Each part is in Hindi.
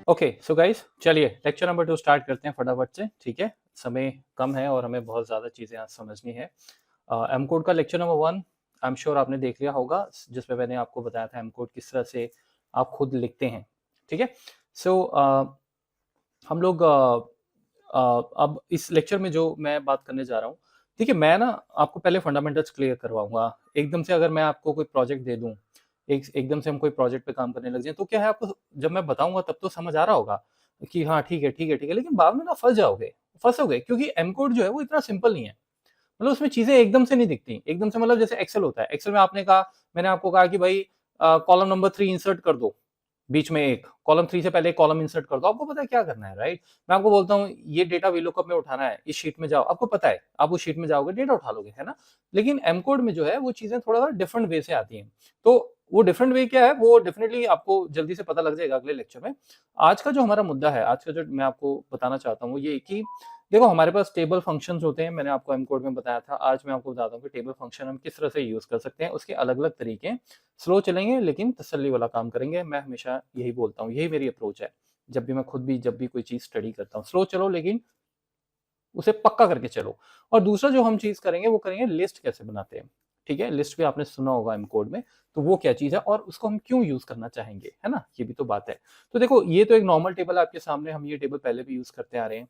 ओके सो गाइस चलिए लेक्चर नंबर 2 स्टार्ट करते हैं फटाफट से। ठीक है, समय कम है और हमें बहुत ज़्यादा चीज़ें आज समझनी है। एम कोड का lecture number 1 I am sure आपने देख लिया होगा, जिसमें मैंने आपको बताया था एम कोड किस तरह से आप खुद लिखते हैं। ठीक है, सो हम लोग अब इस लेक्चर में जो मैं बात करने जा रहा हूँ, ठीक है, मैं ना आपको पहले फंडामेंटल्स क्लियर करवाऊंगा। एकदम से अगर मैं आपको कोई प्रोजेक्ट दे दूं, एकदम से हम कोई प्रोजेक्ट पे काम करने लग जाएं, तो क्या है, आपको जब मैं बताऊंगा तब तो समझ आ रहा होगा कि हाँ ठीक है ठीक है ठीक है, लेकिन बाद में ना फंसोगे क्योंकि एम कोड जो है वो इतना सिंपल नहीं है। मतलब उसमें चीजें एकदम से नहीं दिखती एकदम से। मतलब जैसे एक्सेल होता है, एक्सेल में आपने कहा, मैंने आपको कहा कि भाई कॉलम नंबर 3 इंसर्ट कर दो, बीच में एक कॉलम 3 से पहले एक कॉलम इंसर्ट कर दो, आपको पता है क्या करना है, राइट। मैं आपको बोलता हूँ ये डेटा वीलुकअप में उठाना है, इस शीट में जाओ, आपको पता है आप उस शीट में जाओगे डेटा उठा लोगे, है ना। लेकिन एम कोड में जो है वो चीजें थोड़ा सा डिफरेंट वे से आती हैं। तो वो डिफरेंट वे क्या है वो डेफिनेटली आपको जल्दी से पता लग जाएगा अगले लेक्चर में। आज का जो हमारा मुद्दा है, आज का जो मैं आपको बताना चाहता हूँ वो ये कि देखो हमारे पास टेबल फंक्शंस होते हैं, मैंने आपको एम कोड में बताया था। आज मैं आपको बताता हूँ कि टेबल फंक्शन हम किस तरह से यूज कर सकते हैं, उसके अलग अलग तरीके हैं। स्लो चलेंगे लेकिन तसल्ली वाला काम करेंगे। मैं हमेशा यही बोलता हूँ, यही मेरी अप्रोच है। जब भी मैं खुद भी जब भी कोई चीज स्टडी करता हूँ, स्लो चलो लेकिन उसे पक्का करके चलो। और दूसरा जो हम चीज करेंगे वो करेंगे लिस्ट कैसे बनाते हैं। ठीक है, लिस्ट भी आपने सुना होगा एम कोड में, तो वो क्या चीज है और उसको हम क्यों यूज करना चाहेंगे, है ना, ये भी तो बात है। तो देखो ये तो एक नॉर्मल टेबल है आपके सामने, हम ये टेबल पहले भी यूज करते आ रहे हैं।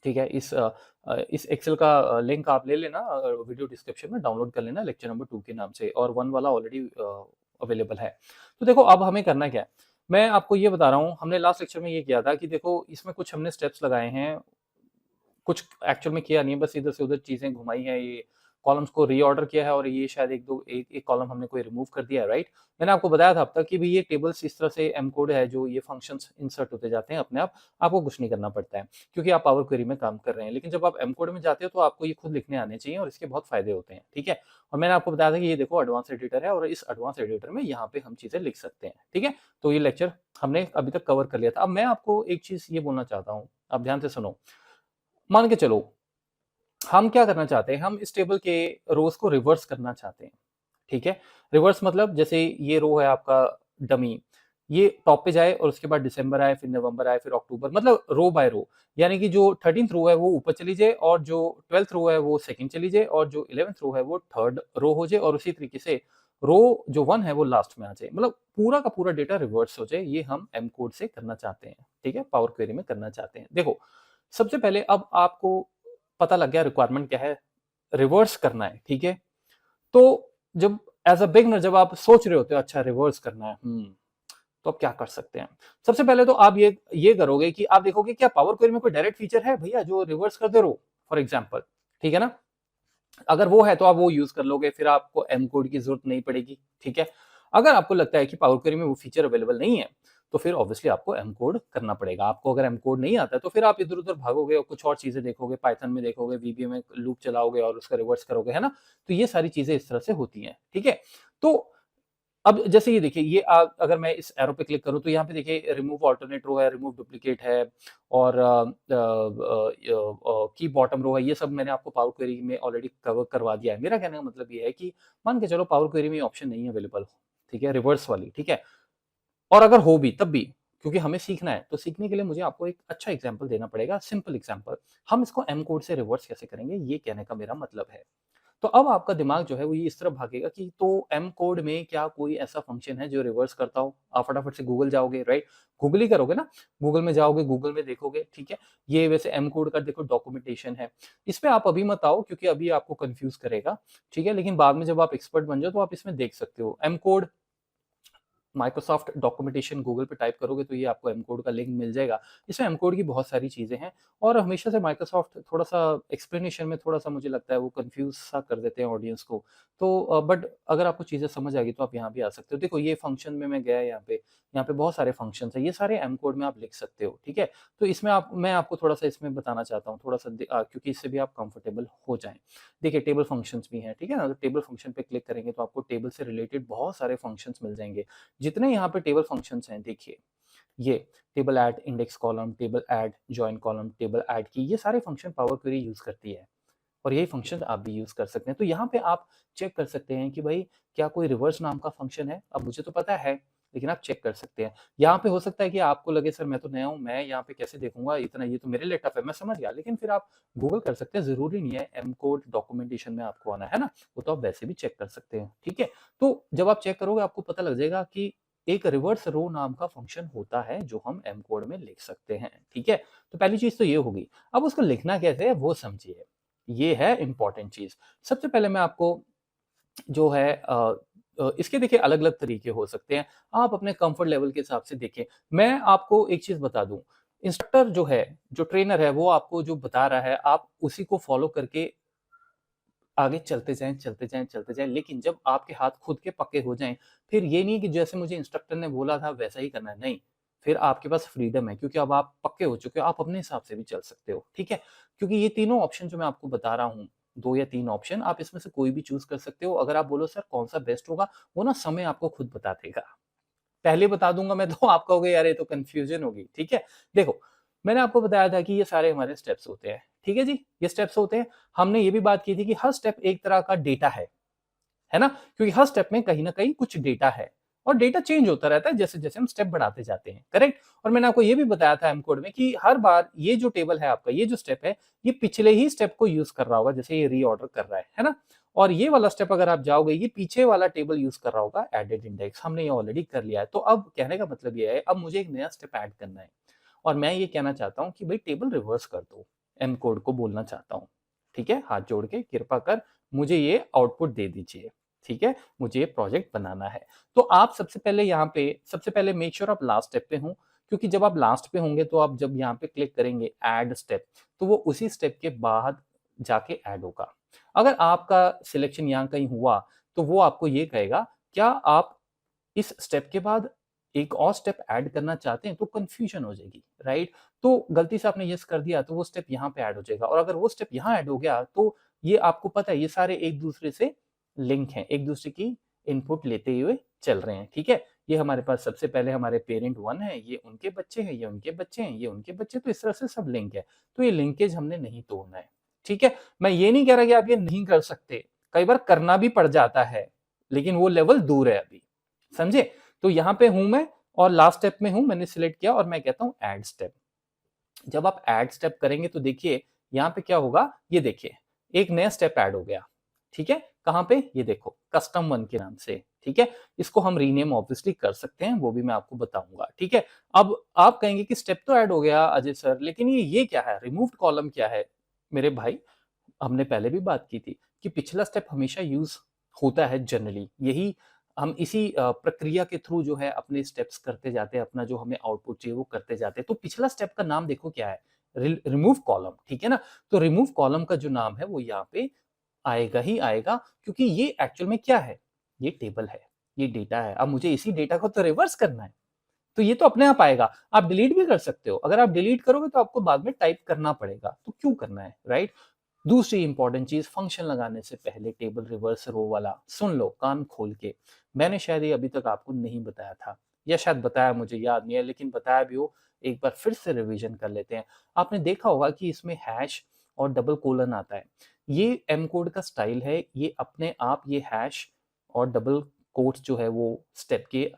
ठीक है, इस एक्सेल का लिंक आप ले लेना, वीडियो डिस्क्रिप्शन में डाउनलोड कर लेना लेक्चर नंबर 2 के नाम से, और 1 वाला ऑलरेडी अवेलेबल है। तो देखो अब हमें करना क्या है, मैं आपको ये बता रहा हूँ। हमने लास्ट लेक्चर में ये किया था कि देखो इसमें कुछ हमने स्टेप्स लगाए हैं, कुछ एक्चुअल में किया नहीं है, बस इधर से उधर चीजें घुमाई है, ये कॉलम्स को रीऑर्डर किया है, और ये शायद एक कॉलम हमने कोई रिमूव कर दिया है, राइट। मैंने आपको बताया था अब तक कि भाई ये टेबल्स इस तरह से एम कोड है, जो ये फंक्शंस इंसर्ट होते जाते हैं अपने आप, आपको कुछ नहीं करना पड़ता है क्योंकि आप पावर क्वेरी में काम कर रहे हैं। लेकिन जब आप एम कोड में जाते हो तो आपको ये खुद लिखने आने चाहिए और इसके बहुत फायदे होते हैं। ठीक है, और मैंने आपको बताया था कि ये देखो एडवांस एडिटर है, और इस एडवांस एडिटर में यहाँ पे हम चीजें लिख सकते हैं। ठीक है, तो ये लेक्चर हमने अभी तक कवर कर लिया था। अब मैं आपको एक चीज ये बोलना चाहता हूँ, आप ध्यान से सुनो। मान के चलो हम क्या करना चाहते हैं, हम इस टेबल के रोज को रिवर्स करना चाहते हैं। ठीक है, रिवर्स मतलब जैसे ये रो है आपका डमी, ये टॉप पे जाए और उसके बाद दिसंबर आए, फिर नवंबर आए, फिर अक्टूबर, मतलब रो बाय रो। यानी कि जो 13th रो है वो ऊपर चली जाए, और जो 12th रो है वो सेकंड चली जाए, और जो 11th रो है वो थर्ड रो हो जाए, और उसी तरीके से रो जो 1 है वो लास्ट में आ जाए। मतलब पूरा का पूरा डेटा रिवर्स हो जाए, ये हम एम कोड से करना चाहते हैं। ठीक है, पावर क्वेरी में करना चाहते हैं। देखो सबसे पहले अब आपको पता लग गया रिक्वायरमेंट क्या है, रिवर्स करना है। ठीक है, तो जब एज अ बिगनर जब आप सोच रहे होते हो अच्छा रिवर्स करना है, तो आप क्या कर सकते हैं। सबसे पहले तो आप ये करोगे कि आप देखोगे क्या पावर क्वेरी में कोई डायरेक्ट फीचर है भैया जो रिवर्स कर दे रो, फॉर एग्जांपल। ठीक है ना, अगर वो है तो आप वो यूज कर लोगे, फिर आपको एम कोड की जरूरत नहीं पड़ेगी। ठीक है, अगर आपको लगता है कि पावर क्वेरी में वो फीचर अवेलेबल नहीं है, तो फिर ऑब्वियसली आपको एम कोड करना पड़ेगा। आपको अगर एम कोड नहीं आता है तो फिर आप इधर उधर भागोगे और कुछ और चीजें देखोगे, पाइथन में देखोगे, वीबीए में लूप चलाओगे और उसका रिवर्स करोगे, है ना। तो ये सारी चीजें इस तरह से होती हैं। ठीक है, तो अब जैसे ये देखिए, ये अगर मैं इस एरो पे क्लिक करूं तो यहाँ पे देखिए रिमूव ऑल्टरनेट रो है, रिमूव डुप्लीकेट है, और की बॉटम रो है। ये सब मैंने आपको पावर क्वेरी में ऑलरेडी कवर करवा दिया है। मेरा कहने का मतलब ये है कि मान के चलो पावर क्वेरी में ऑप्शन नहीं है अवेलेबल, ठीक है, रिवर्स वाली। ठीक है, और अगर हो भी तब भी, क्योंकि हमें सीखना है, तो सीखने के लिए मुझे आपको एक अच्छा एग्जाम्पल देना पड़ेगा, सिंपल एग्जाम्पल। हम इसको एम कोड से रिवर्स कैसे करेंगे, ये कहने का मेरा मतलब है। तो अब आपका दिमाग जो है वो ये इस तरफ भागेगा कि तो एम कोड में क्या कोई ऐसा फंक्शन है जो रिवर्स करता हो। आप फटाफट से गूगल जाओगे, राइट, गूगल ही करोगे ना, गूगल में जाओगे, गूगल में देखोगे। ठीक है, ये वैसे एम कोड का देखो डॉक्यूमेंटेशन है, इस पे आप अभी मत आओ क्योंकि अभी आपको कंफ्यूज करेगा। ठीक है, लेकिन बाद में जब आप एक्सपर्ट बन जाओ तो आप इसमें देख सकते हो M code Microsoft documentation Google पे टाइप करोगे तो ये आपको एम कोड का लिंक मिल जाएगा। इसमें एम कोड की बहुत सारी चीज़ें हैं, और हमेशा से माइक्रोसॉफ्ट थोड़ा सा एक्सप्लेनेशन में थोड़ा सा मुझे लगता है वो कंफ्यूज सा कर देते हैं ऑडियंस को। तो बट अगर आपको चीज़ें समझ आ गई तो आप यहाँ भी आ सकते हो। देखो ये फंक्शन में मैं गया, यहाँ पे बहुत सारे फंक्शंस हैं, ये सारे एम कोड में आप लिख सकते हो। ठीक है, तो इसमें आप मैं आपको थोड़ा सा इसमें बताना चाहता हूँ, थोड़ा सा क्योंकि इससे भी आप कंफर्टेबल हो जाएं। देखिए टेबल फंक्शंस भी हैं, ठीक है ना, तो टेबल फंक्शन पे क्लिक करेंगे तो आपको टेबल से रिलेटेड बहुत सारे फंक्शंस मिल जाएंगे। जितने यहाँ पे टेबल फंक्शंस हैं देखिए, ये table add, index column, table add, join column, table add की, ये सारे फंक्शन पावर क्वेरी यूज करती है, और यही फंक्शन आप भी यूज कर सकते हैं। तो यहाँ पे आप चेक कर सकते हैं कि भाई क्या कोई रिवर्स नाम का फंक्शन है। अब मुझे तो पता है, लेकिन आप चेक कर सकते हैं। यहाँ पे हो सकता है कि आपको लगे सर मैं तो नया हूँ, मैं यहाँ पे कैसे देखूंगा, इतना ये तो मेरे लिए टफ है, मैं समझ गया, लेकिन फिर आप गूगल कर सकते हैं, जरूरी नहीं है एम कोड डॉक्यूमेंटेशन में आपको आना है ना, वो तो आप वैसे भी चेक कर सकते हैं, ठीक है। तो जब आप चेक करोगे आपको पता लग जाएगा कि एक रिवर्स रो नाम का फंक्शन होता है जो हम एम कोड में लिख सकते हैं, ठीक है। तो पहली चीज तो ये होगी। अब उसको लिखना कैसे है वो समझिए, ये है इंपॉर्टेंट चीज। सबसे पहले मैं आपको जो है इसके देखिए अलग अलग तरीके हो सकते हैं, आप अपने कंफर्ट लेवल के हिसाब से देखें। मैं आपको एक चीज बता दूं, इंस्ट्रक्टर जो है, जो ट्रेनर है, वो आपको जो बता रहा है आप उसी को फॉलो करके आगे चलते जाएं चलते जाएं चलते जाएं, लेकिन जब आपके हाथ खुद के पक्के हो जाएं, फिर ये नहीं कि जैसे मुझे इंस्ट्रक्टर ने बोला था वैसा ही करना है, नहीं, फिर आपके पास फ्रीडम है क्योंकि अब आप पक्के हो चुके हो, आप अपने हिसाब से भी चल सकते हो, ठीक है। क्योंकि ये तीनों ऑप्शन जो मैं आपको बता रहा हूँ, 2 या 3 ऑप्शन, आप इसमें से कोई भी चूज कर सकते हो। अगर आप बोलो सर कौन सा बेस्ट होगा, वो ना समय आपको खुद बता देगा। पहले बता दूंगा मैं तो आप कहोगे यार ये तो कंफ्यूजन होगी, ठीक है। देखो, मैंने आपको बताया था कि ये सारे हमारे स्टेप्स होते हैं, ठीक है जी, ये स्टेप्स होते हैं। हमने ये भी बात की थी कि हर स्टेप एक तरह का डेटा है ना, क्योंकि हर स्टेप में कहीं ना कहीं कुछ डेटा है और डेटा चेंज होता रहता है जैसे जैसे हम स्टेप बढ़ाते जाते हैं, करेक्ट। और मैंने आपको ये भी बताया था एम कोड में कि हर बार ये जो टेबल है आपका, ये जो स्टेप है, ये पिछले ही स्टेप को यूज कर रहा होगा, जैसे ये रीऑर्डर कर रहा है ना। और ये वाला स्टेप अगर आप जाओगे, ये पीछे वाला टेबल यूज कर रहा होगा एडेड इंडेक्स, हमने ये ऑलरेडी कर लिया है। तो अब कहने का मतलब ये है, अब मुझे एक नया स्टेप ऐड करना है और मैं ये कहना चाहता हूँ कि भाई टेबल रिवर्स कर दो, एम कोड को बोलना चाहता हूँ, ठीक है। हाथ जोड़ के कृपा कर मुझे ये आउटपुट दे दीजिए, ठीक है, मुझे ये प्रोजेक्ट बनाना है। तो आप सबसे पहले यहाँ पे, सबसे पहले मेक श्योर आप लास्ट स्टेप पे हो, क्योंकि जब आप लास्ट पे होंगे तो आप जब यहाँ पे क्लिक करेंगे ऐड स्टेप, तो वो उसी स्टेप के बाद जाके ऐड होगा। अगर आपका सिलेक्शन यहाँ कहीं हुआ तो वो आपको ये कहेगा क्या आप इस स्टेप के बाद एक और स्टेप ऐड करना चाहते हैं, तो कंफ्यूजन हो जाएगी, राइट। तो गलती से आपने यस कर दिया तो वो स्टेप यहाँ पे ऐड हो जाएगा, और अगर वो स्टेप यहाँ ऐड हो गया तो ये आपको पता है ये सारे एक दूसरे से लिंक हैं, एक दूसरे की इनपुट लेते हुए चल रहे हैं, ठीक है। ये हमारे पास सबसे पहले हमारे पेरेंट 1 है, ये उनके बच्चे हैं, ये उनके बच्चे हैं, ये उनके बच्चे, तो इस तरह से सब लिंक है। तो ये लिंकेज हमने नहीं तोड़ना है, ठीक है। मैं ये नहीं कह रहा कि आप ये नहीं कर सकते, कई बार करना भी पड़ जाता है, लेकिन वो लेवल दूर है अभी, समझे। तो यहाँ पे हूं मैं और लास्ट स्टेप में हूं, मैंने सिलेक्ट किया और मैं कहता हूं ऐड स्टेप। जब आप ऐड स्टेप करेंगे तो देखिए यहाँ पे क्या होगा, ये देखिए एक नया स्टेप ऐड हो गया, ठीक है। कहां पे, ये देखो कस्टम 1 के नाम से, ठीक है। इसको हम रीनेम ऑब्वियसली कर सकते हैं, वो भी मैं आपको बताऊंगा, ठीक है। अब आप कहेंगे कि स्टेप तो ऐड हो गया अजय सर, लेकिन ये क्या है, रिमूव्ड कॉलम क्या है। मेरे भाई, हमने पहले भी बात की थी कि पिछला स्टेप हमेशा यूज होता है जनरली, यही हम इसी प्रक्रिया के थ्रू जो है अपने स्टेप्स करते जाते हैं, अपना जो हमें आउटपुट चाहिए वो करते जाते हैं। तो पिछला स्टेप का नाम देखो क्या है, रिमूव कॉलम, ठीक है ना। तो रिमूव कॉलम का जो नाम है वो यहाँ पे आएगा ही आएगा, क्योंकि ये एक्चुअल में क्या है, ये टेबल है, ये डेटा है। अब मुझे इसी डेटा को तो रिवर्स करना है, तो ये तो अपने आप आएगा। आप डिलीट भी कर सकते हो, अगर आप डिलीट करोगे तो आपको बाद में टाइप करना पड़ेगा, तो क्यों करना है, राइट। दूसरी इंपॉर्टेंट चीज, फंक्शन लगाने से पहले टेबल रिवर्स रो वाला सुन लो कान खोल के। मैंने शायद ये अभी तक आपको नहीं बताया था, या शायद बताया, मुझे याद नहीं है, लेकिन बताया भी हो, एक बार फिर से रिवीजन कर लेते हैं। आपने देखा होगा कि इसमें हैश और डबल कोलन आता है, ये एम कोड का स्टाइल है, ये अपने आप ये हैश और डबल कोट्स जो है वो स्टेप के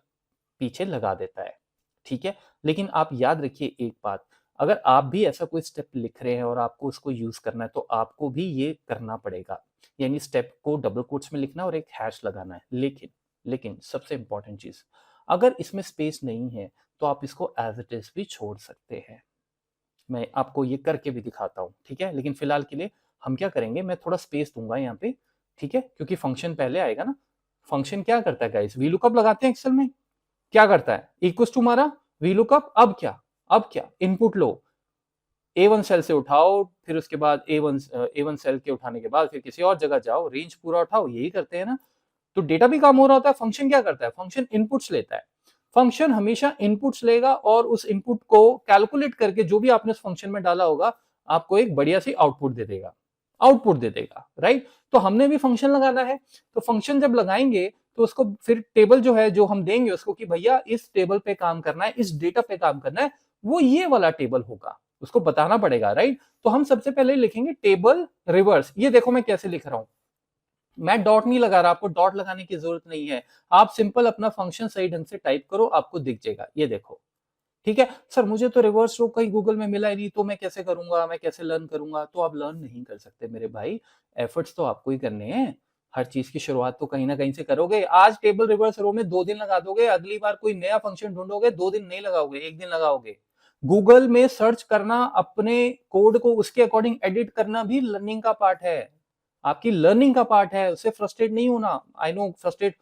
पीछे लगा देता है, ठीक है। लेकिन आप याद रखिए एक बात, अगर आप भी ऐसा कोई स्टेप लिख रहे हैं और आपको उसको यूज करना है तो आपको भी ये करना पड़ेगा, यानी स्टेप को डबल कोट्स में लिखना और एक हैश लगाना है। लेकिन लेकिन सबसे इंपॉर्टेंट चीज, अगर इसमें स्पेस नहीं है तो आप इसको एज इट इज भी छोड़ सकते हैं। मैं आपको ये करके भी दिखाता हूँ, ठीक है। लेकिन फिलहाल के लिए हम क्या करेंगे, मैं थोड़ा स्पेस दूंगा यहाँ पे, ठीक है, क्योंकि फंक्शन पहले आएगा ना। फंक्शन क्या करता है गाइस, वी लुकअप लगाते हैं एक्सेल में, क्या करता है, इक्वल्स टू मारा, वी लुकअप, अब क्या इनपुट लो, A1 सेल से उठाओ, फिर उसके बाद A1 सेल के उठाने के बाद फिर किसी और जगह जाओ, रेंज पूरा उठाओ, यही करते हैं ना। तो डेटा भी काम हो रहा होता है। फंक्शन क्या करता है, फंक्शन इनपुट्स लेता है। फंक्शन हमेशा इनपुट्स लेगा और उस इनपुट को कैलकुलेट करके जो भी आपने उस फंक्शन में डाला होगा आपको एक बढ़िया सी आउटपुट दे देगा, राइट। तो हमने भी फंक्शन लगाना है, तो फंक्शन जब लगाएंगे तो उसको फिर टेबल जो है, जो हम देंगे उसको कि भैया इस टेबल पे काम करना है, इस डेटा पे काम करना है, वो ये वाला टेबल होगा, उसको बताना पड़ेगा, राइट। तो हम सबसे पहले लिखेंगे टेबल रिवर्स। ये देखो मैं कैसे लिख रहा हूं, मैं डॉट नहीं लगा रहा, आपको डॉट लगाने की जरूरत नहीं है। आप सिंपल अपना फंक्शन सही ढंग से टाइप करो, आपको दिख जाएगा, ये देखो। ठीक है सर, मुझे तो रिवर्स रो कहीं गूगल में मिला ही नहीं, तो मैं कैसे करूंगा, मैं कैसे लर्न करूंगा? तो आप लर्न नहीं कर सकते मेरे भाई, एफर्ट्स तो आपको ही करने हैं। हर चीज की शुरुआत तो कहीं ना कहीं से करोगे। आज टेबल रिवर्स रो में 2 दिन लगा दोगे, अगली बार कोई नया फंक्शन ढूंढोगे 2 दिन नहीं लगाओगे, 1 दिन लगाओगे। गूगल में सर्च करना, अपने कोड को उसके अकॉर्डिंग एडिट करना भी लर्निंग का पार्ट है, आपकी लर्निंग का पार्ट है। उससे फ्रस्ट्रेट नहीं होना। आई नो फ्रस्ट्रेट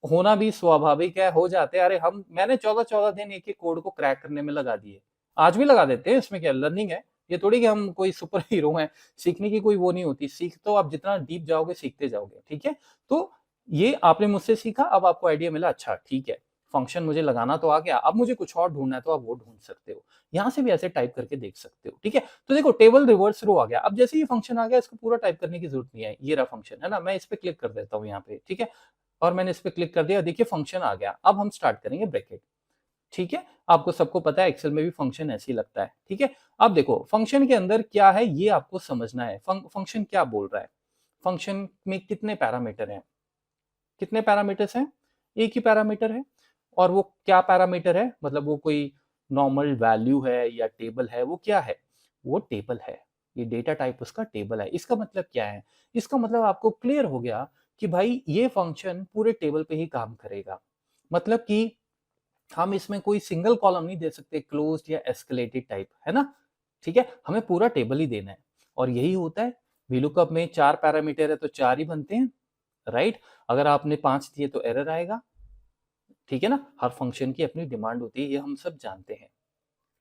होना भी स्वाभाविक है, हो जाते हैं। अरे मैंने 14-14 दिन एक एक कोड को क्रैक करने में लगा दिए, आज भी लगा देते हैं, इसमें क्या लर्निंग है? ये थोड़ी कि हम कोई सुपर हीरो हैं, सीखने की कोई वो नहीं होती। सीख तो आप जितना डीप जाओगे सीखते जाओगे, ठीक है। तो ये आपने मुझसे सीखा, अब आपको आइडिया मिला, अच्छा ठीक है, फंक्शन मुझे लगाना तो आ गया, अब मुझे कुछ और ढूंढना है तो आप वो ढूंढ सकते हो। यहां से भी ऐसे टाइप करके देख सकते हो, ठीक है। तो देखो टेबल रिवर्स रो आ गया। अब जैसे ये फंक्शन आ गया, इसको पूरा टाइप करने की जरूरत नहीं है, ये रहा फंक्शन, है ना। मैं इस पे क्लिक कर देता हूँ यहाँ पे, ठीक है, और मैंने इस पे क्लिक कर दिया, देखिए फंक्शन आ गया। अब हम स्टार्ट करेंगे ब्रैकेट, ठीक है। आपको सबको पता है एक्सेल में भी फंक्शन ऐसे ही लगता है, ठीक है। अब देखो फंक्शन के अंदर क्या है ये आपको समझना है। फंक्शन क्या बोल रहा है, फंक्शन में कितने पैरामीटर हैं, कितने पैरामीटर्स हैं? एक ही पैरामीटर है। और वो क्या पैरामीटर है, मतलब वो कोई नॉर्मल वैल्यू है या टेबल है, वो क्या है? वो टेबल है। ये डेटा टाइप उसका टेबल है। इसका मतलब क्या है? इसका मतलब आपको क्लियर हो गया कि भाई ये फंक्शन पूरे टेबल पे ही काम करेगा। मतलब कि हम इसमें कोई सिंगल कॉलम नहीं दे सकते, क्लोज्ड या एस्केलेटेड टाइप, है ना। ठीक है, हमें पूरा टेबल ही देना है। और यही होता है, वीलुकअप में 4 पैरामीटर है तो 4 ही बनते हैं, राइट। अगर आपने 5 दिए तो एरर आएगा, ठीक है ना। हर फंक्शन की अपनी डिमांड होती है, ये हम सब जानते हैं,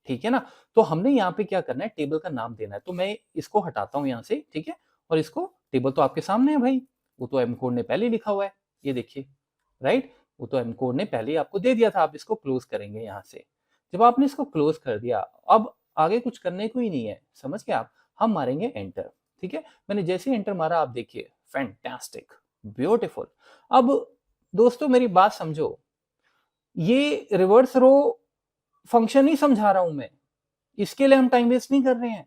ठीक है ना। तो हमने यहाँ पे क्या करना है, टेबल का नाम देना है। तो मैं इसको हटाता हूँ यहाँ से, ठीक है। और इसको, टेबल तो आपके सामने है भाई, वो तो एम कोड ने पहले ही लिखा हुआ है, ये देखिए, राइट। वो तो एम कोड ने पहले ही आपको दे दिया था। आप इसको क्लोज करेंगे यहाँ से। जब आपने इसको क्लोज कर दिया, अब आगे कुछ करने को ही नहीं है, समझ गए आप। हम मारेंगे एंटर, ठीक है। मैंने जैसे ही एंटर मारा, आप देखिए फैंटास्टिक, ब्यूटीफुल। अब दोस्तों मेरी बात समझो, ये रिवर्स रो फंक्शन ही समझा रहा हूं मैं, इसके लिए हम टाइम वेस्ट नहीं कर रहे हैं।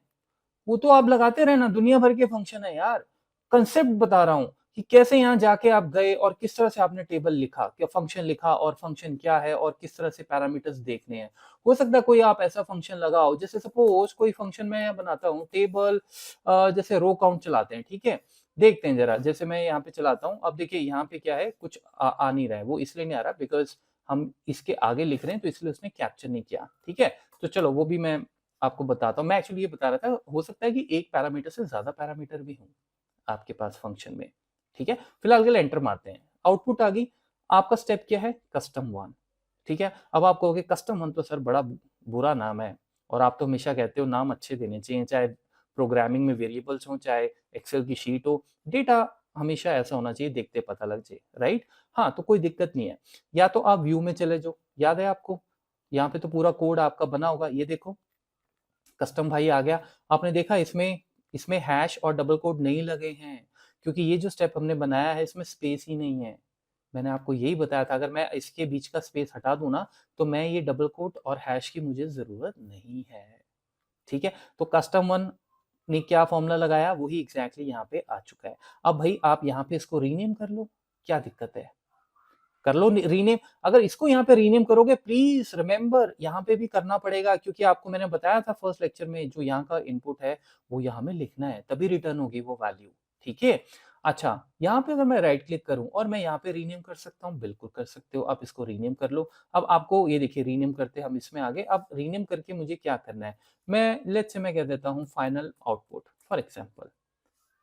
वो तो आप लगाते रहना, दुनिया भर के फंक्शन है यार। कंसेप्ट बता रहा हूं कि कैसे यहां जाके आप गए और किस तरह से आपने टेबल लिखा, क्या फंक्शन लिखा, और फंक्शन क्या है और किस तरह से पैरामीटर्स देखने हैं। हो सकता है कोई आप ऐसा फंक्शन लगाओ, जैसे सपोज कोई फंक्शन मैं बनाता हूं टेबल, जैसे रो काउंट चलाते हैं, ठीक है। देखते हैं जरा, जैसे मैं यहाँ पे चलाता हूँ। अब देखिए यहाँ पे क्या है, कुछ आ नहीं रहा है। वो इसलिए नहीं आ रहा बिकॉज हम इसके आगे लिख रहे हैं, तो इसलिए उसने कैप्चर नहीं किया, ठीक है। तो चलो वो भी मैं आपको बताता हूँ। मैं एक्चुअली ये बता रहा था, हो सकता है कि एक पैरामीटर से ज्यादा पैरामीटर भी हों आपके पास फंक्शन में, ठीक है। फिलहाल के लिए एंटर मारते हैं, आउटपुट आ गई। आपका स्टेप क्या है, कस्टम 1, ठीक है। अब आप कहोगे कस्टम 1 तो सर बड़ा बुरा नाम है, और आप तो हमेशा कहते हो नाम अच्छे देने चाहिए, चाहे प्रोग्रामिंग में वेरिएबल्स हो, चाहे एक्सेल की शीट हो, डेटा हमेशा ऐसा होना चाहिए देखते पता लग जाए, राइट। हाँ, तो कोई दिक्कत नहीं है। या तो आप व्यू में चले जाओ, याद है आपको, यहाँ पे तो पूरा कोड आपका बना होगा, ये देखो कस्टम भाई आ गया। आपने देखा इसमें इसमें हैश और डबल कोड नहीं लगे हैं, क्योंकि ये जो स्टेप हमने बनाया है इसमें स्पेस ही नहीं है। मैंने आपको यही बताया था, अगर मैं इसके बीच का स्पेस हटा दूं ना, तो मैं ये डबल कोट और हैश की मुझे जरूरत नहीं है, ठीक है। तो कस्टम 1 ने क्या फॉर्मूला लगाया, वही एग्जैक्टली यहाँ पे आ चुका है। अब भाई आप यहाँ पे इसको रीनेम कर लो, क्या दिक्कत है, कर लो रीनेम। अगर इसको यहाँ पे रीनेम करोगे, प्लीज रिमेंबर यहाँ पे भी करना पड़ेगा, क्योंकि आपको मैंने बताया था फर्स्ट लेक्चर में, जो यहाँ का इनपुट है वो यहाँ में लिखना है, तभी रिटर्न होगी वो वैल्यू, ठीक है। अच्छा, यहाँ पे अगर मैं राइट क्लिक करूं और मैं यहाँ पे रीनेम कर सकता हूँ, बिल्कुल कर सकते हो, आप इसको रीनेम कर लो। अब आपको ये देखिए रीनेम करते हम इसमें आगे। अब रीनेम करके मुझे क्या करना है, मैं लेट्स से मैं कह देता हूँ फाइनल आउटपुट फॉर एग्जाम्पल,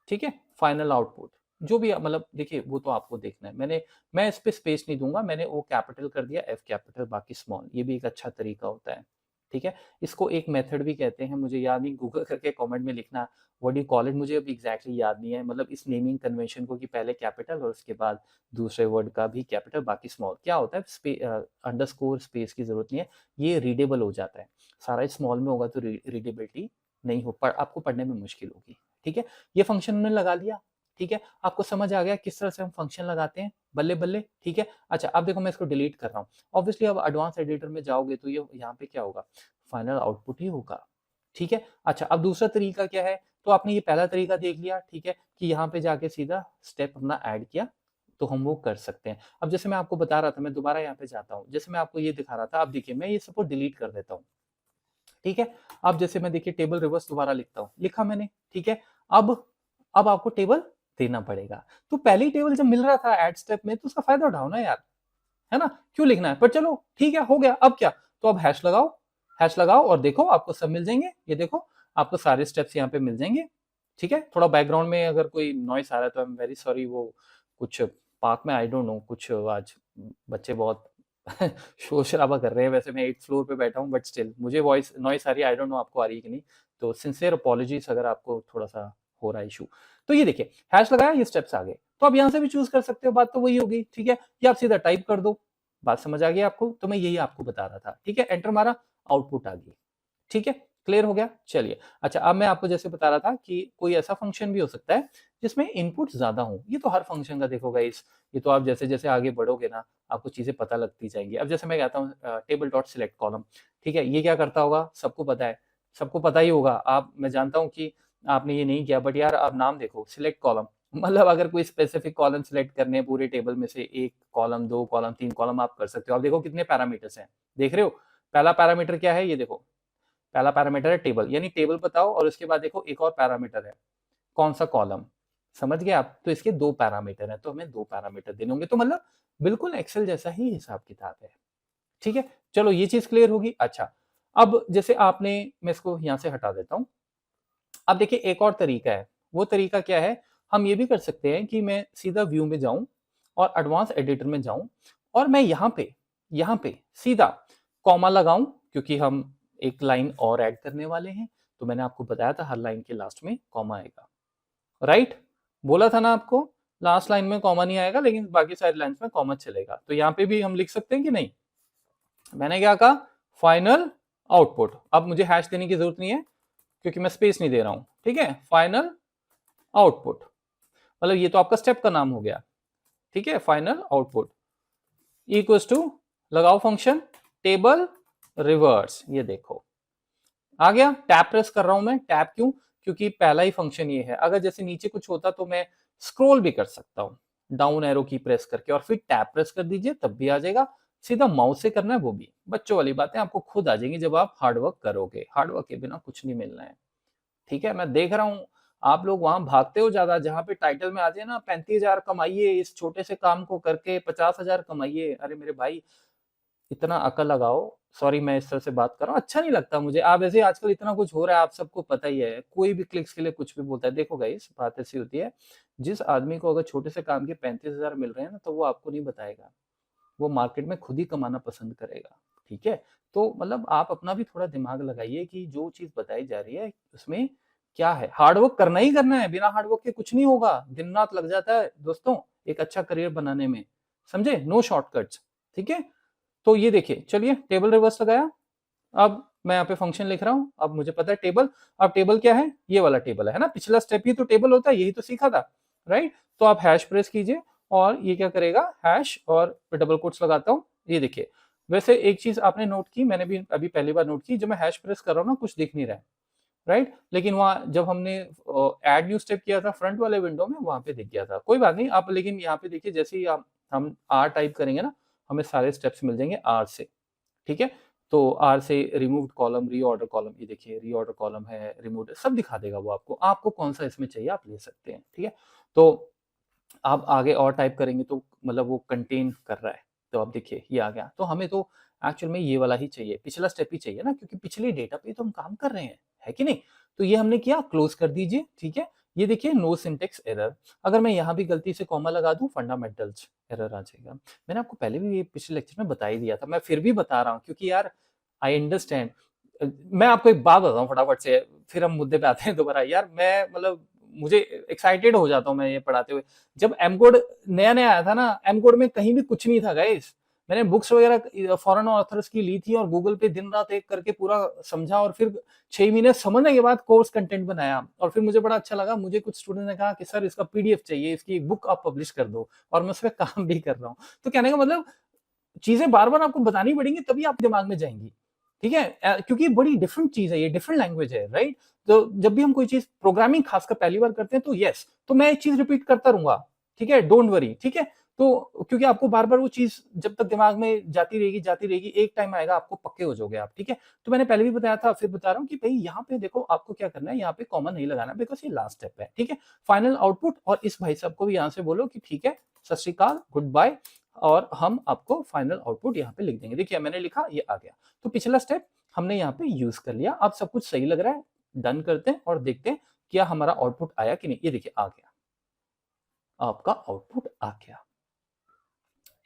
ठीक है। फाइनल आउटपुट जो भी मतलब देखिए वो तो आपको देखना है। मैं इस पे स्पेस नहीं दूंगा, मैंने ओ कैपिटल कर दिया, एफ कैपिटल बाकी स्मॉल, ये भी एक अच्छा तरीका होता है, ठीक है। इसको एक मेथड भी कहते हैं, मुझे याद नहीं, गूगल करके कमेंट में लिखना व्हाट यू कॉल इट, मुझे अभी एग्जैक्टली याद नहीं है, मतलब इस नेमिंग कन्वेंशन को कि पहले कैपिटल और उसके बाद दूसरे वर्ड का भी कैपिटल बाकी स्मॉल। क्या होता है, अंडरस्कोर स्पेस की जरूरत नहीं है, ये रीडेबल हो जाता है। सारा स्मॉल में होगा तो रीडेबिलिटी नहीं हो, आपको पढ़ने में मुश्किल होगी, ठीक है। ये फंक्शन में लगा लिया, ठीक है। आपको समझ आ गया किस तरह से हम फंक्शन लगाते हैं, बल्ले बल्ले, ठीक है। अच्छा, अब देखो मैं इसको डिलीट कर रहा हूँ। ऑब्वियसली अब एडवांस एडिटर में जाओगे तो ये यहाँ पे क्या होगा, फाइनल आउटपुट ही होगा, ठीक है। अच्छा, अब दूसरा तरीका क्या है तो आपने ये पहला तरीका देख लिया, ठीक है, कि यहाँ पे जाके सीधा स्टेप अपना ऐड किया, तो हम वो कर सकते हैं। अब जैसे मैं आपको बता रहा था, मैं दोबारा यहाँ पे जाता हूँ, जैसे मैं आपको ये दिखा रहा था, अब देखिए मैं ये सपोज डिलीट कर देता हूँ, ठीक है। अब जैसे मैं देखिए टेबल रिवर्स दोबारा लिखता हूँ, लिखा मैंने, ठीक है। अब आपको टेबल देना पड़ेगा। तो पहली टेबल जब मिल रहा था एड स्टेप में, तो उसका फायदा उठाओ ना यार, है ना, क्यों लिखना है, पर चलो ठीक है, हो गया। अब क्या, तो अब हैश लगाओ और देखो आपको सब मिल जाएंगे। ये देखो आपको सारे स्टेप्स यहाँ पे मिल जाएंगे, ठीक है। थोड़ा बैकग्राउंड में अगर कोई नॉइस आ रहा है तो आई एम वेरी सॉरी, वो कुछ पार्क में आई डोंट नो, कुछ आज बच्चे बहुत शोर शराबा कर रहे हैं। वैसे मैं 8th फ्लोर पे बैठा हूँ, बट स्टिल मुझे वॉइस नॉइस आ रही है, आई डोंट नो आपको आ रही है कि नहीं। तो सिंसियर अपॉलॉजीज अगर आपको थोड़ा सा हो रहा है इशू। तो ये देखिए हैश लगाया, ये स्टेप्स आ गए, तो आप यहाँ से भी चूज कर सकते हो, बात तो वही होगी, ठीक है। या आप सीधा टाइप कर दो, बात समझ आ गई आपको, तो मैं यही आपको बता रहा था, ठीक है। एंटर मारा, आउटपुट आ गई, ठीक है, क्लियर हो गया। चलिए, अच्छा अब मैं आपको जैसे बता रहा था कि कोई ऐसा फंक्शन भी हो सकता है जिसमें इनपुट ज्यादा हो। ये तो हर फंक्शन का देखो गाइस, ये तो आप जैसे जैसे आगे बढ़ोगे ना, आपको चीजें पता लगती जाएंगी। अब जैसे मैं कहता हूँ टेबल डॉट सिलेक्ट कॉलम, ठीक है, ये क्या करता होगा, सबको पता है, सबको पता ही होगा। आप, मैं जानता हूँ कि आपने ये नहीं किया, बट यार आप नाम देखो, सिलेक्ट कॉलम, मतलब अगर कोई स्पेसिफिक कॉलम सिलेक्ट करने हैं पूरे टेबल में से, एक कॉलम, दो कॉलम, तीन कॉलम आप कर सकते हो। आप देखो कितने पैरामीटर्स हैं, देख रहे हो। पहला पैरामीटर क्या है, ये देखो, पहला पैरामीटर है टेबल, यानी टेबल बताओ, और उसके बाद देखो एक और पैरामीटर है, कौन सा कॉलम, समझ गए आप। तो इसके दो पैरामीटर हैं, तो हमें दो पैरामीटर देने होंगे, तो मतलब बिल्कुल एक्सेल जैसा ही हिसाब किताब है, ठीक है। चलो ये चीज क्लियर होगी। अच्छा, अब जैसे आपने, मैं इसको यहां से हटा देता हूं। अब देखिए एक और तरीका है, वो तरीका क्या है, हम ये भी कर सकते हैं कि मैं सीधा व्यू में जाऊं और एडवांस एडिटर में जाऊं, और मैं यहाँ पे सीधा कॉमा लगाऊं, क्योंकि हम एक लाइन और ऐड करने वाले हैं। तो मैंने आपको बताया था हर लाइन के लास्ट में कॉमा आएगा, राइट, बोला था ना आपको, लास्ट लाइन में कॉमा नहीं आएगा, लेकिन बाकी सारी लाइन में कॉमा चलेगा। तो यहाँ पे भी हम लिख सकते हैं कि नहीं, मैंने क्या कहा, फाइनल आउटपुट। अब मुझे हैश देने की जरूरत नहीं है, क्योंकि मैं स्पेस नहीं दे रहा हूं, ठीक है। फाइनल आउटपुट, मतलब ये तो आपका स्टेप का नाम हो गया, ठीक है। फाइनल आउटपुट इक्वल्स टू, लगाओ फंक्शन टेबल रिवर्स, ये देखो आ गया। टैप प्रेस कर रहा हूं मैं, टैप क्यों, क्योंकि पहला ही फंक्शन ये है। अगर जैसे नीचे कुछ होता तो मैं स्क्रॉल भी कर सकता हूं, डाउन एरो की प्रेस करके, और फिर टैप प्रेस कर दीजिए, तब भी आ जाएगा। सीधा माउस से करना है, वो भी बच्चों वाली बातें आपको खुद आ जाएंगी जब आप हार्डवर्क करोगे। हार्डवर्क के बिना कुछ नहीं मिलना है, ठीक है। मैं देख रहा हूँ आप लोग वहां भागते हो ज्यादा, जहां पे टाइटल में आ जाए ना 35,000 कमाइए इस छोटे से काम को करके, 50,000 कमाइए। अरे मेरे भाई, इतना अकल लगाओ। सॉरी मैं इस तरह से बात कर रहा हूँ, अच्छा नहीं लगता मुझे। आप वैसे आजकल इतना कुछ हो रहा है, आप सबको पता ही है, कोई भी क्लिक्स के लिए कुछ भी बोलता है। देखो गाइस, बात ऐसी होती है, जिस आदमी को अगर छोटे से काम के 35,000 मिल रहे हैं ना, तो वो आपको नहीं बताएगा, वो मार्केट में खुद ही कमाना पसंद करेगा, ठीक है। तो मतलब आप अपना भी थोड़ा दिमाग लगाइए कि जो चीज बताई जा रही है उसमें क्या है। हार्डवर्क करना ही करना है, बिना हार्डवर्क के कुछ नहीं होगा। दिन रात लग जाता है दोस्तों एक अच्छा करियर बनाने में, समझे, नो शॉर्टकट्स, ठीक है। तो ये देखिए, चलिए टेबल रिवर्स लगाया। अब मैं यहाँ पे फंक्शन लिख रहा हूँ, अब मुझे पता है टेबल। अब टेबल क्या है, ये वाला टेबल है ना, पिछला स्टेप ही तो टेबल होता है, यही तो सीखा था, राइट। तो आप हैश प्रेस कीजिए, और ये क्या करेगा, हैश, और डबल कोट्स लगाता हूँ, ये देखिए। वैसे एक चीज आपने नोट की, मैंने भी अभी पहली बार नोट की, जब मैं हैश प्रेस कर रहा हूँ ना, कुछ दिख नहीं रहा है, राइट। लेकिन वहां जब हमने ऐड न्यू स्टेप किया था फ्रंट वाले विंडो में, वहां पे दिख गया था। कोई बात नहीं आप, लेकिन यहाँ पे देखिए, जैसे ही आप, हम आर टाइप करेंगे ना, हमें सारे स्टेप्स मिल जाएंगे आर से, ठीक है। तो आर से रिमूव कॉलम, रीऑर्डर कॉलम, ये देखिए रीऑर्डर कॉलम है, रिमूव, सब दिखा देगा वो आपको। आपको कौन सा इसमें चाहिए आप ले सकते हैं, ठीक है। तो आप आगे और टाइप करेंगे तो मतलब वो कंटेन कर रहा है, तो अब देखिए ये आ गया। तो हमें तो एक्चुअल में ये वाला ही चाहिए, पिछला स्टेप ही चाहिए ना, क्योंकि पिछले डेटा पे तो हम काम कर रहे हैं, है कि नहीं। तो ये हमने किया, क्लोज कर दीजिए, ठीक है। ये देखिए नो सिंटेक्स एरर। अगर मैं यहाँ भी गलती से कॉमा लगा दूं, फंडामेंटल्स एरर आ जाएगा। मैंने आपको पहले भी ये पिछले लेक्चर में बता ही दिया था, मैं फिर भी बता रहा हूँ, क्योंकि यार आई अंडरस्टैंड। मैं आपको एक बात बताऊं फटाफट से, फिर हम मुद्दे पे आते हैं दोबारा। यार मैं मतलब मुझे एक्साइटेड हो जाता हूँ मैं ये पढ़ाते हुए। जब एम कोड नया नया आया था ना, एम कोड में कहीं भी कुछ नहीं था गाइस। मैंने बुक्स वगैरह फॉरेन ऑथर्स की ली थी, और गूगल पे दिन रात एक करके पूरा समझा, और फिर 6 महीने समझने के बाद कोर्स कंटेंट बनाया। और फिर मुझे बड़ा अच्छा लगा, मुझे कुछ स्टूडेंट ने कहा कि सर इसका पीडीएफ चाहिए, इसकी एक बुक आप पब्लिश कर दो, और मैं उस पर काम भी कर रहा हूँ। तो कहने का मतलब, चीजें बार बार आपको बतानी पड़ेंगी, तभी आप दिमाग में जाएंगी, ठीक है, क्योंकि बड़ी डिफरेंट चीज है, ये डिफरेंट लैंग्वेज है, राइट। तो जब भी हम कोई चीज प्रोग्रामिंग खासकर पहली बार करते हैं तो यस, तो मैं एक चीज रिपीट करता रहूंगा, ठीक है, डोंट वरी, ठीक है। तो क्योंकि आपको बार बार वो चीज जब तक दिमाग में जाती रहेगी, एक टाइम आएगा आपको पक्के हो जाओगे आप, ठीक है। तो मैंने पहले भी बताया था, फिर बता रहा हूँ कि भाई यहाँ पे देखो आपको क्या करना है, यहाँ पे कॉमा नहीं लगाना, बिकॉज ये लास्ट स्टेप है, ठीक है। फाइनल आउटपुट, और इस भाई साहब को भी यहाँ से बोलो कि ठीक है, सत श्री अकाल, गुड बाय, और हम आपको फाइनल आउटपुट यहाँ पे लिख देंगे। देखिए मैंने लिखा, ये आ गया। तो पिछला स्टेप हमने यहाँ पे यूज कर लिया। अब सब कुछ सही लग रहा है, डन करते हैं और देखते हैं क्या हमारा आउटपुट आया कि नहीं। ये देखिए आ गया, आपका आउटपुट आ गया,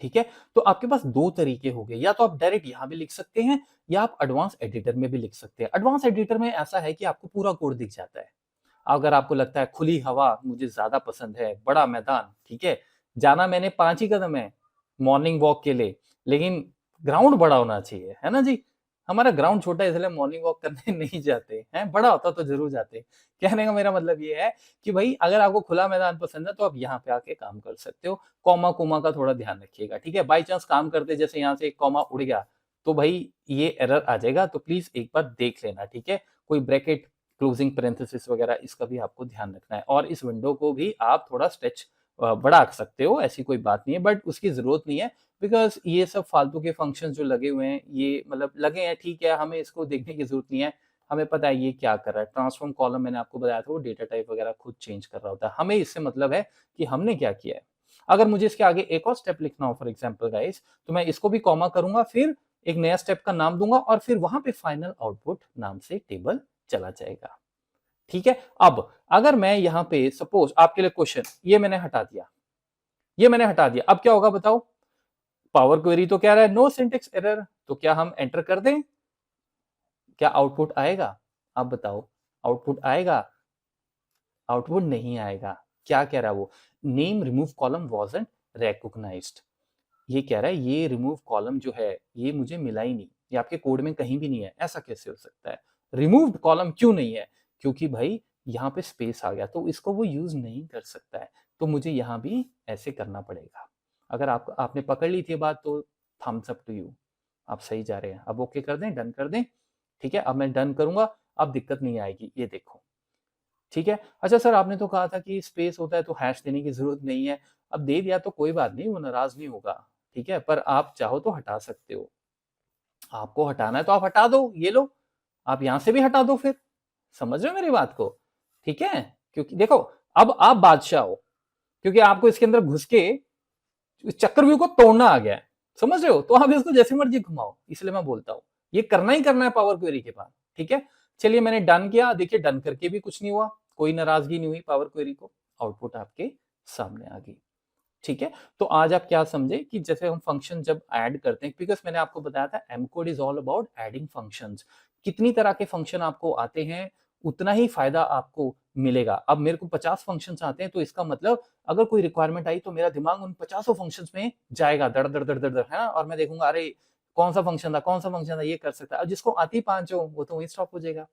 ठीक है। तो आपके पास दो तरीके हो गए, या तो आप डायरेक्ट यहां भी लिख सकते हैं, या आप एडवांस एडिटर में भी लिख सकते हैं। एडवांस एडिटर में ऐसा है कि आपको पूरा कोड दिख जाता है। अगर आपको लगता है खुली हवा मुझे ज्यादा पसंद है, बड़ा मैदान, ठीक है, जाना मैंने 5 ही कदम है मॉर्निंग वॉक के लिए, लेकिन ग्राउंड बड़ा होना चाहिए, है ना जी। हमारा ग्राउंड छोटा है इसलिए मॉर्निंग वॉक करने नहीं जाते हैं, बड़ा होता तो जरूर जाते। कहने का मेरा मतलब ये है कि भाई अगर आपको खुला मैदान पसंद है तो आप यहाँ पे आके काम कर सकते हो। कॉमा कोमा का थोड़ा ध्यान रखिएगा, ठीक है। बाई चांस काम करते जैसे यहाँ से एक कॉमा उड़ गया तो भाई ये एरर आ जाएगा, तो प्लीज एक बार देख लेना, ठीक है। कोई ब्रैकेट, क्लोजिंग पैरेंथेसिस वगैरह, इसका भी आपको ध्यान रखना है। और इस विंडो को भी आप थोड़ा स्ट्रेच बढ़ा सकते हो, ऐसी कोई बात नहीं है, बट उसकी जरूरत नहीं है, बिकॉज ये सब फालतू के फंक्शन जो लगे हुए हैं, ये मतलब लगे हैं, ठीक है, हमें इसको देखने की जरूरत नहीं है। हमें पता है ये क्या कर रहा है। ट्रांसफॉर्म कॉलम मैंने आपको बताया था, वो डेटा टाइप वगैरह खुद चेंज कर रहा होता है। हमें इससे मतलब है कि हमने क्या किया है। अगर मुझे इसके आगे एक और स्टेप लिखना हो फॉर एग्जाम्पल गाइस, तो मैं इसको भी कॉमा करूंगा, फिर एक नया स्टेप का नाम दूंगा, और फिर वहां पे फाइनल आउटपुट नाम से टेबल चला जाएगा, ठीक है। अब अगर मैं यहाँ पे सपोज आपके लिए क्वेश्चन, ये मैंने हटा दिया, ये मैंने हटा दिया, अब क्या होगा बताओ। पावर क्वेरी तो कह रहा है नो सिंटेक्स एरर, तो क्या हम एंटर कर दें, क्या आउटपुट आएगा, आप बताओ, आउटपुट आएगा, आउटपुट नहीं आएगा। क्या कह रहा है वो, name remove column wasn't recognized. ये कह रहा है ये रिमूव कॉलम जो है ये मुझे मिला ही नहीं, ये आपके कोड में कहीं भी नहीं है। ऐसा कैसे हो सकता है, रिमूव्ड कॉलम क्यों नहीं है, क्योंकि भाई यहाँ पे स्पेस आ गया, तो इसको वो यूज नहीं कर सकता है। तो मुझे यहाँ भी ऐसे करना पड़ेगा। अगर आपने पकड़ ली थी बात तो थम्स अप टू यू, आप सही जा रहे हैं। अब ओके कर दें, डन कर दें, ठीक है। अब मैं डन करूंगा, अब दिक्कत नहीं आएगी, ये देखो, ठीक है। अच्छा सर आपने तो कहा था कि स्पेस होता है तो हैश देने की जरूरत नहीं है। अब दे दिया तो कोई बात नहीं, वो नाराज नहीं होगा, ठीक है। पर आप चाहो तो हटा सकते हो, आपको हटाना है तो आप हटा दो, ये लो, आप यहां से भी हटा दो फिर। समझ रहे हो मेरी बात को, ठीक है। क्योंकि देखो अब आप बादशाह हो, क्योंकि आपको इसके अंदर घुस के चक्रव्यूह को तोड़ना आ गया है, समझ रहे हो। तो आप इसको जैसे मर्जी घुमाओ, इसलिए मैं बोलता हूं ये करना ही करना है पावर क्वेरी के पास, ठीक है। चलिए मैंने डन किया, देखिए डन करके भी कुछ नहीं हुआ, कोई नाराजगी नहीं हुई पावर क्वेरी को, आउटपुट आपके सामने आ गई, ठीक है। तो आज आप क्या समझे कि जैसे हम फंक्शन जब ऐड करते हैं, बिकॉज मैंने आपको बताया था M code is all about adding functions. कितनी तरह के फंक्शन आपको आते हैं उतना ही फायदा आपको मिलेगा। अब मेरे को 50 फंक्शंस आते हैं, तो इसका मतलब अगर कोई रिक्वायरमेंट आई तो मेरा दिमाग उन 50 फंक्शंस में जाएगा, दड़ दड़ दड़ दड़ दड़, है ना। और मैं देखूंगा अरे कौन सा फंक्शन था, कौन सा फंक्शन था, ये कर सकता है। अब जिसको आती 5 हो वो तो वही स्टॉप हो जाएगा,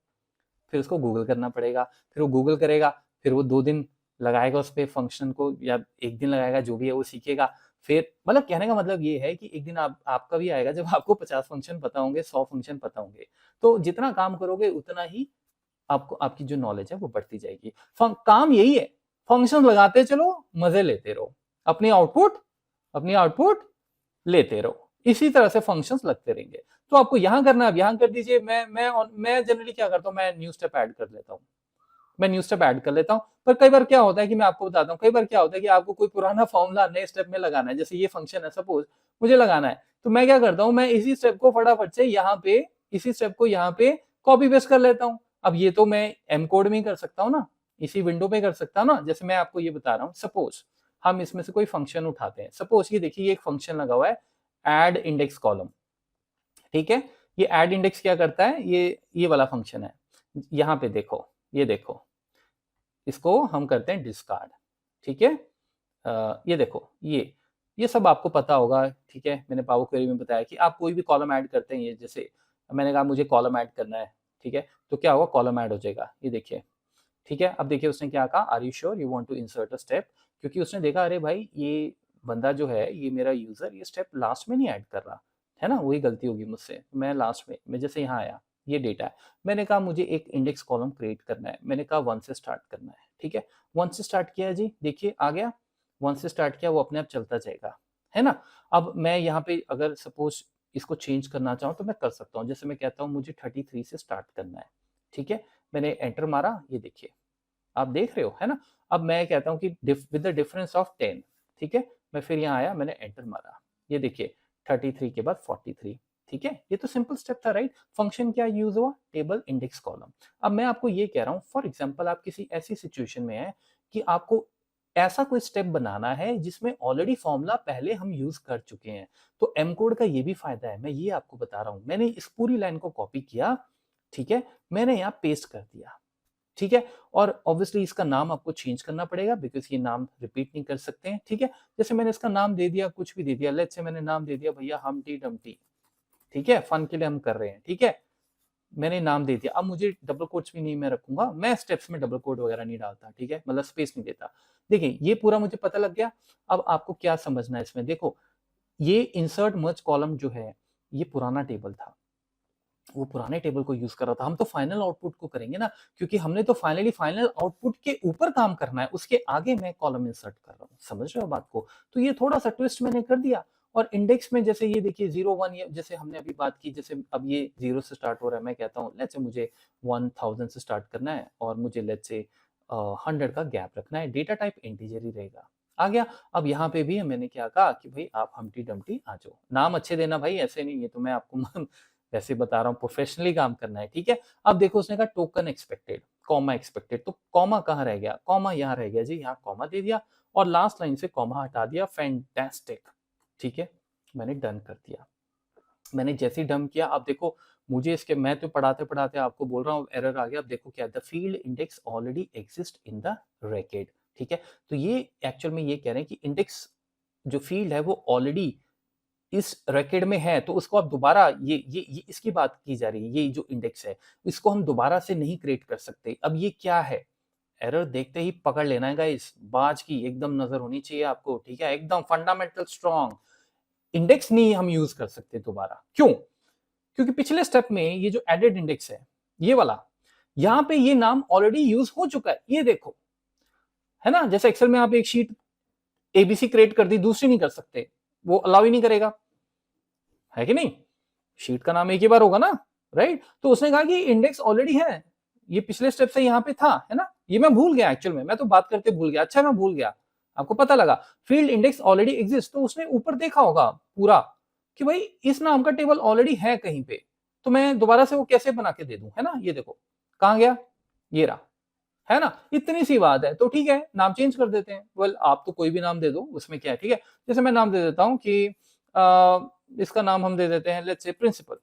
फिर उसको गूगल करना पड़ेगा, फिर वो गूगल करेगा, फिर वो 2 दिन लगाएगा उस पे फंक्शन को, या 1 दिन लगाएगा, जो भी है वो सीखेगा। फिर मतलब कहने का मतलब ये है कि एक दिन आपका भी आएगा जब आपको 50 फंक्शन पता होंगे, 100 फंक्शन पता होंगे। तो जितना काम करोगे उतना ही आपको आपकी जो नॉलेज है वो बढ़ती जाएगी। काम यही है, फंक्शन लगाते चलो, मजे लेते रहो, अपनी आउटपुट लेते रहो। इसी तरह से फंक्शंस लगते रहेंगे। तो आपको यहां करना है, अब यहां कर दीजिए। मैं जनरली क्या करता हूं, मैं न्यू स्टेप ऐड कर लेता हूं, मैं न्यू स्टेप ऐड कर लेता हूं। पर कई बार क्या होता है कि मैं आपको बताता हूं, कई बार क्या होता है कि आपको कोई पुराना फॉर्मूला नए स्टेप में लगाना है, जैसे ये फंक्शन है सपोज मुझे लगाना है, तो मैं क्या करता हूं, मैं इसी स्टेप को फटाफट से यहाँ पे, इसी स्टेप को यहाँ पे कॉपी पेस्ट कर लेता हूं। अब ये तो मैं एम कोड में ही कर सकता हूँ ना, इसी विंडो पे कर सकता हूँ ना। जैसे मैं आपको ये बता रहा हूँ, सपोज हम इसमें से कोई फंक्शन उठाते हैं, सपोज ये देखिए, ये एक फंक्शन लगा हुआ है एड इंडेक्स कॉलम, ठीक है। ये एड इंडेक्स क्या करता है, ये वाला फंक्शन है। यहाँ पे देखो, ये देखो, इसको हम करते हैं डिस्कार्ड, ठीक है। ये देखो, ये सब आपको पता होगा, ठीक है। मैंने पावर क्वेरी में बताया कि आप कोई भी कॉलम ऐड करते हैं, ये जैसे मैंने कहा मुझे कॉलम ऐड करना है, ठीक है, तो क्या होगा, कॉलम ऐड हो जाएगा, ये देखिए, ठीक है। अब देखिए उसने क्या कहा, are you sure you want to insert a step, क्योंकि उसने देखा अरे भाई ये बंदा जो है, ये मेरा यूजर ये स्टेप लास्ट में नहीं ऐड कर रहा, है ना, वही गलती होगी मुझसे। मैं लास्ट में मैं जैसे यहाँ आया, ये डेटा है, मैंने कहा मुझे एक इंडेक्स कॉलम क्रिएट करना है, मैंने कहा 1 से स्टार्ट करना है, ठीक है, 1 से स्टार्ट किया जी, देखिए आ गया, 1 से स्टार्ट किया, वो अपने आप चलता जाएगा, है ना। अब मैं यहाँ पे अगर सपोज इसको चेंज करना चाहूँ तो मैं कर सकता हूँ, जैसे मैं कहता हूँ मुझे 33 से स्टार्ट करना है, ठीक है, मैंने एंटर मारा, ये देखिए आप देख रहे हो, है ना। अब मैं कहता हूँ कि विद द डिफरेंस ऑफ 10, ठीक है, मैं फिर यहाँ आया, मैंने एंटर मारा, ये देखिए 33 के बाद 43, ठीक है, ये तो सिंपल स्टेप था, राइट। फंक्शन क्या यूज हुआ, टेबल इंडेक्स कॉलम। अब मैं आपको ये कह रहा हूँ, फॉर एग्जाम्पल आप किसी ऐसी सिचुएशन में है कि आपको ऐसा कोई स्टेप बनाना है जिसमें ऑलरेडी फॉर्मूला पहले हम यूज कर चुके हैं, तो एम कोड का ये भी फायदा है, मैं ये आपको बता रहा हूं। मैंने इस पूरी लाइन को कॉपी किया, ठीक है, मैंने यहाँ पेस्ट कर दिया, ठीक है, और ऑब्वियसली इसका नाम आपको चेंज करना पड़ेगा बिकॉज ये नाम रिपीट नहीं कर सकते हैं, ठीक है। जैसे मैंने इसका नाम दे दिया, कुछ भी दे दिया, लेट्स से मैंने नाम दे दिया भैया हमटी डमटी, ठीक है, फन के लिए हम कर रहे हैं, ठीक है, मैंने नाम दे दिया। अब मुझे डबल कोट्स भी नहीं मैं रखूंगा, मैं स्टेप्स में डबल कोट वगैरह नहीं डालता, ठीक है, मतलब स्पेस नहीं देता। देखिए ये पूरा मुझे पता लग गया। अब आपको क्या समझना है इसमें, देखो ये इंसर्ट मर्ज कॉलम जो है ये पुराना टेबल था, वो पुराने टेबल को यूज कर रहा था, हम तो फाइनल आउटपुट को करेंगे ना, क्योंकि हमने तो फाइनली फाइनल आउटपुट के ऊपर काम करना है, उसके आगे मैं कॉलम इंसर्ट कर रहा हूँ, समझ रहे हो बात को। तो ये थोड़ा सा ट्विस्ट मैंने कर दिया। और इंडेक्स में जैसे ये देखिए 0 1, ये जैसे हमने अभी बात की, जैसे अब ये 0 से स्टार्ट हो रहा है, मैं कहता हूँ लेट्स से मुझे 1000 से स्टार्ट करना है और मुझे लेट्स से 100 का गैप रखना है, डेटा टाइप इंटीजर ही रहेगा, आ गया। अब यहाँ पे भी मैंने क्या कहा कि भाई आप हमटी डमटी आ जाओ, नाम अच्छे देना भाई, ऐसे नहीं, ये तो मैं आपको वैसे बता रहा हूँ, प्रोफेशनली काम करना है, ठीक है। अब देखो उसने कहा टोकन एक्सपेक्टेड, कॉमा एक्सपेक्टेड, तो कॉमा कहाँ रह गया, कॉमा यहाँ रह गया जी, यहाँ कॉमा दे दिया और लास्ट लाइन से कॉमा हटा दिया, फैंटास्टिक, ठीक है, मैंने डन कर दिया। मैंने जैसे ही डन किया, अब देखो मुझे इसके, मैं तो पढ़ाते पढ़ाते आपको बोल रहा हूँ एरर आ गया। अब देखो क्या, the field index already exist in the racket, ठीक है। तो ये एक्चुअल में ये कह रहे हैं कि इंडेक्स जो फील्ड है वो ऑलरेडी इस रैकेट में है, तो उसको आप दोबारा ये इसकी बात की जा रही है, ये जो इंडेक्स है इसको हम दोबारा से नहीं क्रिएट कर सकते। अब ये क्या है, एरर देखते ही पकड़ लेना है गाइस, बाज की एकदम नजर होनी चाहिए आपको, ठीक है, एकदम फंडामेंटल स्ट्रॉन्ग। इंडेक्स नहीं हम यूज कर सकते दोबारा, क्यों, क्योंकि पिछले स्टेप में ये जो एडेड इंडेक्स है ये वाला, यहां पे ये नाम ऑलरेडी यूज हो चुका है, ये देखो, है ना। जैसे एक्सेल में आप एक शीट एबीसी क्रिएट कर दी, दूसरी नहीं कर सकते, वो अलाउ ही नहीं करेगा, है कि नहीं, शीट का नाम एक ही बार होगा ना, राइट। तो उसने कहा कि इंडेक्स ऑलरेडी है, ये पिछले स्टेप से यहाँ पे था, है ना, ये मैं भूल गया एक्चुअल में, मैं तो बात करते भूल गया, अच्छा मैं भूल गया, आपको पता लगा फील्ड इंडेक्स ऑलरेडी एग्जिस्ट, तो उसने ऊपर देखा होगा पूरा कि भाई इस नाम का टेबल ऑलरेडी है कहीं पे, तो मैं दोबारा से वो कैसे बना के दे दूं, है ना। ये देखो कहां गया, ये रहा, है ना, इतनी सी बात है। तो ठीक है, नाम चेंज कर देते हैं, वेल आप तो कोई भी नाम दे दो, उसमें क्या है, ठीक है। जैसे मैं नाम दे देता हूं कि इसका नाम हम दे देते हैं let's say principal,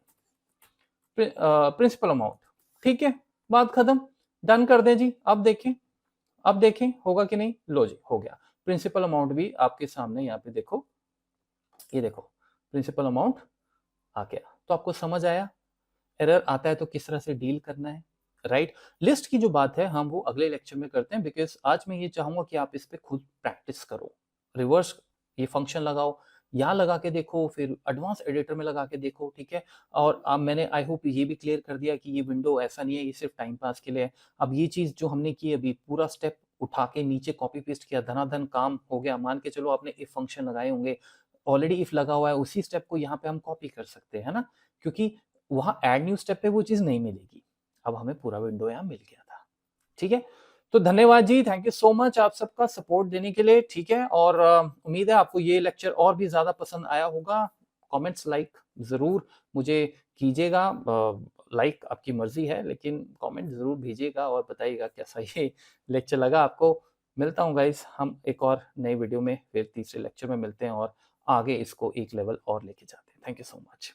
principal amount, ठीक है, बात खत्म, डन कर दें जी। अब देखें, अब देखें होगा कि नहीं, लो जी हो गया, प्रिंसिपल अमाउंट भी आपके सामने यहाँ पे देखो, ये देखो प्रिंसिपल अमाउंट आ गया। तो आपको समझ आया एरर आता है तो किस तरह से डील करना है, राइट। लिस्ट की जो बात है हम वो अगले लेक्चर में करते हैं, बिकॉज आज मैं ये चाहूंगा कि आप इस पे खुद प्रैक्टिस करो, रिवर्स ये फंक्शन लगाओ, यहाँ लगा के देखो, फिर एडवांस एडिटर में लगा के देखो, ठीक है। और अब मैंने आई होप ये भी क्लियर कर दिया कि ये विंडो ऐसा नहीं है, ये सिर्फ टाइम पास के लिए है। अब ये चीज जो हमने की अभी, पूरा स्टेप उठा के नीचे कॉपी पेस्ट किया, धनाधन काम हो गया। मान के चलो आपने इफ फंक्शन लगाए होंगे, ऑलरेडी इफ लगा हुआ है, उसी स्टेप को यहाँ पे हम कॉपी कर सकते हैं, है ना, क्योंकि वहां एड न्यू स्टेप पे वो चीज नहीं मिलेगी। अब हमें पूरा विंडो यहाँ मिल गया था, ठीक है। तो धन्यवाद जी, थैंक यू सो मच आप सबका सपोर्ट देने के लिए, ठीक है। और उम्मीद है आपको ये लेक्चर और भी ज्यादा पसंद आया होगा। कमेंट्स लाइक जरूर मुझे कीजिएगा, लाइक आपकी मर्जी है, लेकिन कमेंट जरूर भेजिएगा और बताइएगा कैसा ये लेक्चर लगा आपको। मिलता हूँ गाइस, हम एक और नए वीडियो में फिर तीसरे लेक्चर में मिलते हैं और आगे इसको एक लेवल और लेके जाते हैं। Thank you so much.